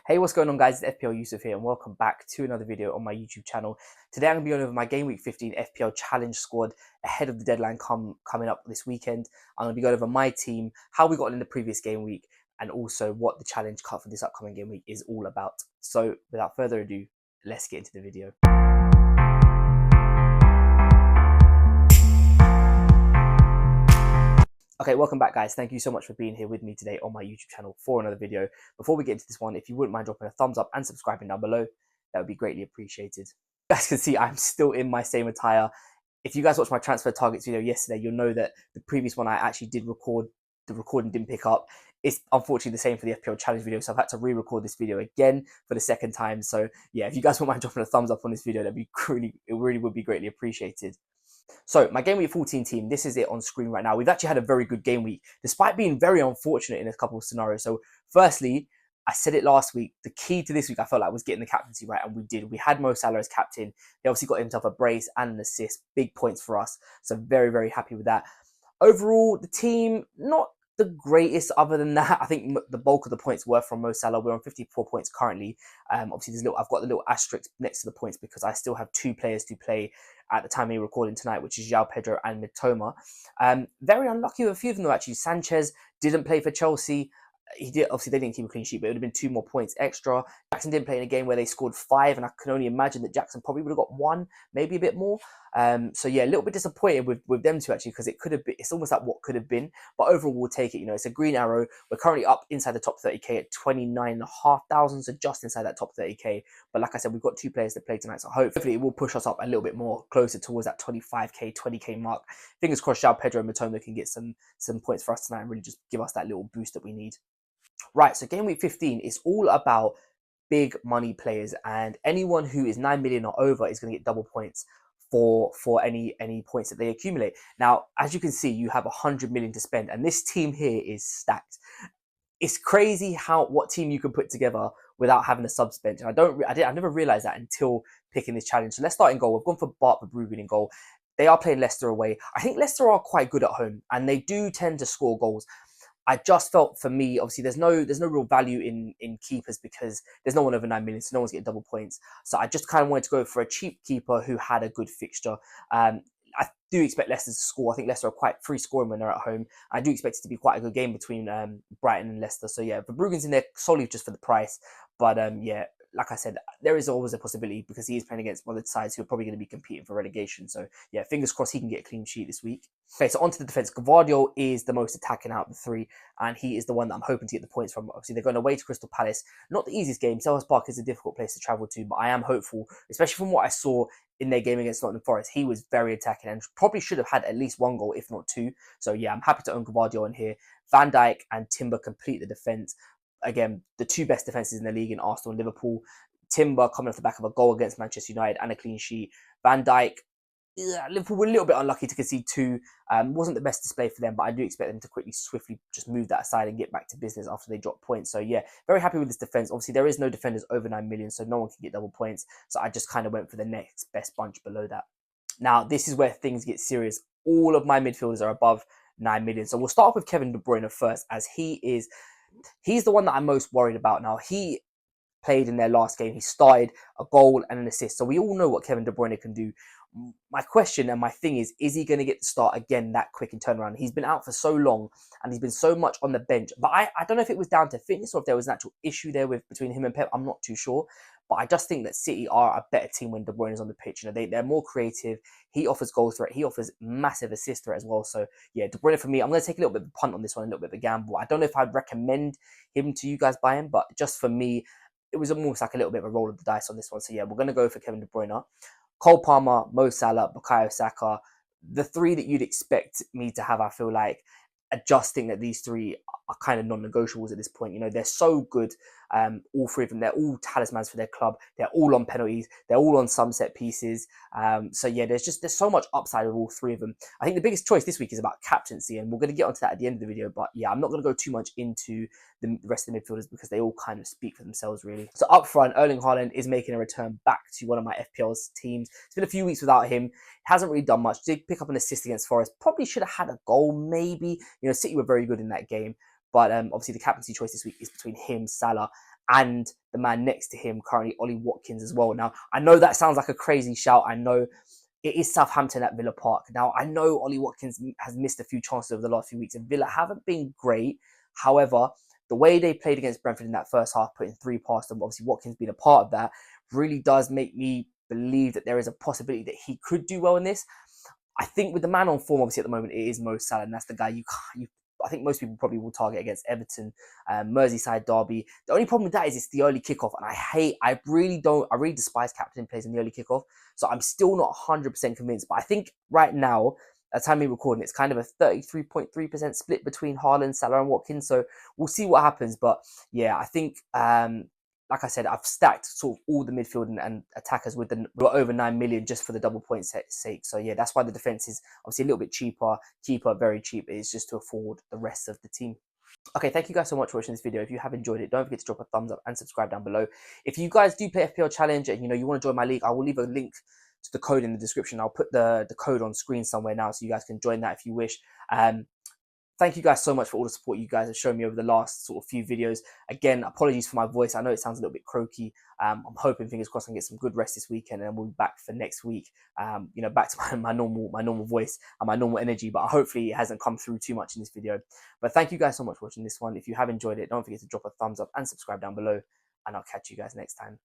Hey, what's going on, guys? It's FPL Yusuf here, and welcome back to another video on my YouTube channel. Today, I'm going to be going over my Game Week 15 FPL Challenge squad ahead of the deadline coming up this weekend. I'm going to be going over my team, how we got in the previous game week, and also what the challenge cut for this upcoming game week is all about. So, without further ado, let's get into the video. Okay, welcome back, guys. Thank you so much for being here with me today on my YouTube channel for another video. Before we get into this one, if you wouldn't mind dropping a thumbs up and subscribing down below, that would be greatly appreciated. You guys can see I'm still in my same attire. If you guys watched my transfer targets video yesterday, you'll know that the previous one I actually did record, the recording didn't pick up. It's unfortunately the same for the FPL challenge video, so I've had to re-record this video again for the second time. So yeah, if you guys wouldn't mind dropping a thumbs up on this video, it really would be greatly appreciated. So my Game Week 14 team, this is it on screen right now. We've actually had a very good game week, despite being very unfortunate in a couple of scenarios. So firstly, I said it last week, the key to this week I felt like was getting the captaincy right, and we did. We had Mo Salah as captain. He obviously got himself a brace and an assist, big points for us. So very, very happy with that. Overall, the team, not the greatest other than that. I think the bulk of the points were from Mo Salah. We're on 54 points currently. Obviously, I've got the little asterisk next to the points because I still have two players to play at the time of recording tonight, which is João Pedro and Mitoma. Very unlucky with a few of them, though, actually. Sanchez didn't play for Chelsea. He did, obviously they didn't keep a clean sheet, but it would have been 2 more points extra. Jackson didn't play in a game where they scored 5, and I can only imagine that Jackson probably would have got 1, maybe a bit more. So yeah, a little bit disappointed with them two, actually, because it could have been, it's almost like what could have been, but overall we'll take it. You know, it's a green arrow. We're currently up inside the top 30k at 29,500, so just inside that top 30k. But like I said, we've got 2 players to play tonight, so hopefully it will push us up a little bit more closer towards that 25k, 20k mark. Fingers crossed João Pedro and Mitoma can get some points for us tonight and really just give us that little boost that we need. Right, so Game Week 15 is all about big money players, and anyone who is 9 million or over is going to get double points for any points that they accumulate. Now, as you can see, you have 100 million to spend, and this team here is stacked. It's crazy what team you can put together without having a subs bench. And I never realized that until picking this challenge. So let's start in goal. We've gone for Bart Verbruggen in goal. They are playing Leicester away. I think Leicester are quite good at home, and they do tend to score goals. I just felt, for me, obviously there's no real value in keepers because there's no one over 9 million, so no one's getting double points. So I just kind of wanted to go for a cheap keeper who had a good fixture. I do expect Leicester to score. I think Leicester are quite free scoring when they're at home. I do expect it to be quite a good game between Brighton and Leicester. So yeah, Verbruggen's in there solely just for the price. But yeah, like I said, there is always a possibility because he is playing against one of the sides who are probably going to be competing for relegation. So yeah, fingers crossed he can get a clean sheet this week. Okay, so onto the defence. Gvardiol is the most attacking out of the 3, and he is the one that I'm hoping to get the points from. Obviously, they're going away to Crystal Palace. Not the easiest game. Selhurst Park is a difficult place to travel to, but I am hopeful, especially from what I saw in their game against Nottingham Forest. He was very attacking and probably should have had at least 1 goal, if not 2. So yeah, I'm happy to own Gvardiol in here. Van Dijk and Timber complete the defence. Again, the 2 best defences in the league in Arsenal and Liverpool. Timber coming off the back of a goal against Manchester United and a clean sheet. Van Dijk, Liverpool were a little bit unlucky to concede 2. Wasn't the best display for them, but I do expect them to swiftly just move that aside and get back to business after they drop points. So yeah, very happy with this defence. Obviously, there is no defenders over 9 million, so no one can get double points. So I just kind of went for the next best bunch below that. Now, this is where things get serious. All of my midfielders are above 9 million. So we'll start off with Kevin De Bruyne first, as he's the one that I'm most worried about. Now, he played in their last game. He started a goal and an assist. So we all know what Kevin De Bruyne can do. My question and my thing is he going to get the start again that quick in turnaround? He's been out for so long and he's been so much on the bench. But I don't know if it was down to fitness or if there was an actual issue there between him and Pep. I'm not too sure. But I just think that City are a better team when De Bruyne is on the pitch. You know, they're more creative. He offers goal threat. He offers massive assist threat as well. So yeah, De Bruyne for me, I'm going to take a little bit of a punt on this one, a little bit of a gamble. I don't know if I'd recommend him to you guys buy him, but just for me, it was almost like a little bit of a roll of the dice on this one. So yeah, we're going to go for Kevin De Bruyne. Cole Palmer, Mo Salah, Bukayo Saka, the 3 that you'd expect me to have, I feel like. Adjusting that these 3 are kind of non-negotiables at this point. You know, they're so good. All 3 of them, they're all talismans for their club. They're all on penalties. They're all on some set pieces. So yeah, there's so much upside with all 3 of them. I think the biggest choice this week is about captaincy, and we're going to get onto that at the end of the video. But yeah, I'm not going to go too much into the rest of the midfielders because they all kind of speak for themselves, really. So up front, Erling Haaland is making a return back to one of my FPL's teams. It's been a few weeks without him. Hasn't really done much. Did pick up an assist against Forest. Probably should have had a goal, maybe. You know, City were very good in that game. But obviously the captaincy choice this week is between him, Salah, and the man next to him, currently Ollie Watkins as well. Now, I know that sounds like a crazy shout. I know it is Southampton at Villa Park. Now, I know Ollie Watkins has missed a few chances over the last few weeks, and Villa haven't been great. However, the way they played against Brentford in that first half, putting 3 past them, obviously Watkins being a part of that, really does make me believe that there is a possibility that he could do well in this. I think with the man on form, obviously at the moment, it is Mo Salah, and that's the guy I think most people probably will target against Everton, Merseyside derby. The only problem with that is it's the early kickoff, and I really despise captain plays in the early kickoff. So I'm still not 100% convinced. But I think right now, at the time we're recording, it's kind of a 33.3% split between Haaland, Salah, and Watkins. So we'll see what happens. But yeah, I think like I said, I've stacked sort of all the midfield and attackers with over 9 million just for the double point sake. So yeah, that's why the defense is obviously a little bit cheaper. Keeper, very cheap. It's just to afford the rest of the team. Okay, thank you guys so much for watching this video. If you have enjoyed it, don't forget to drop a thumbs up and subscribe down below. If you guys do play FPL Challenge and you want to join my league, I will leave a link to the code in the description. I'll put the code on screen somewhere now so you guys can join that if you wish. Thank you guys so much for all the support you guys have shown me over the last sort of few videos. Again, apologies for my voice. I know it sounds a little bit croaky. I'm hoping, fingers crossed, I can get some good rest this weekend, and we'll be back for next week. Back to my normal voice and my normal energy. But hopefully it hasn't come through too much in this video. But thank you guys so much for watching this one. If you have enjoyed it, don't forget to drop a thumbs up and subscribe down below. And I'll catch you guys next time.